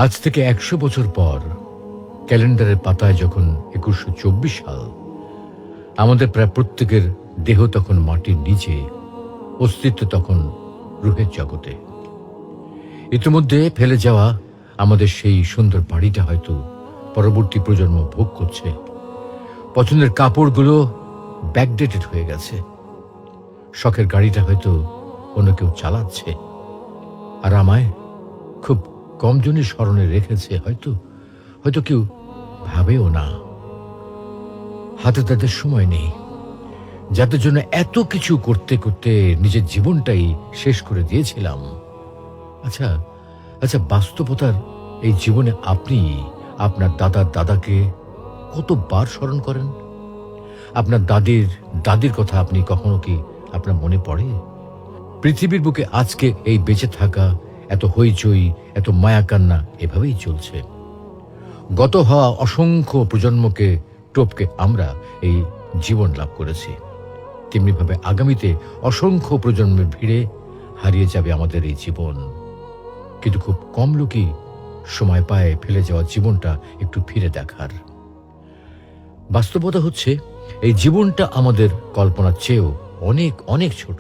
আজ থেকে ১০০ বছর পর ক্যালেন্ডারের পাতায় যখন ২১২৪ সাল, আমাদের প্রায় প্রত্যেকের দেহ তখন মাটির নিচে, অস্তিত্ব তখন রূহের জগতে। ইতিমধ্যে ফেলে যাওয়া আমাদের সেই সুন্দর বাড়িটা হয়তো পরবর্তী প্রজন্ম ভোগ করছে। পছন্দের কাপড়গুলো ব্যাকডেটেড হয়ে গেছে। শখের গাড়িটা হয়তো অন্য কেউ চালাচ্ছে, আর আমায় খুব কম জনই স্মরণে রেখেছে, হয়তো হয়তো কেউ ভাবেও না। হাতে তাদের সময় নেই, যাদের জন্য এত কিছু করতে করতে নিজের জীবনটাই শেষ করে দিয়েছিলাম। আচ্ছা আচ্ছা, বাস্তবতার এই জীবনে আপনি আপনার দাদার দাদাকে কতবার স্মরণ করেন? আপনার দাদির দাদির কথা আপনি কখনো কি আপনার মনে পড়ে? পৃথিবীর বুকে আজকে এই বেঁচে থাকা, এত হইচই, এত মায়া কান্না এভাবেই চলছে। গত হওয়া অসংখ্য প্রজন্মকে টপকে আমরা এই জীবন লাভ করেছি। তেমনিভাবে আগামীতে অসংখ্য প্রজন্মের ভিড়ে হারিয়ে যাবে আমাদের এই জীবন। কিন্তু খুব কম লোকই সময় পায় ফেলে যাওয়া জীবনটা একটু ফিরে দেখার। বাস্তবতা হচ্ছে এই জীবনটা আমাদের কল্পনার চেয়েও অনেক অনেক ছোট।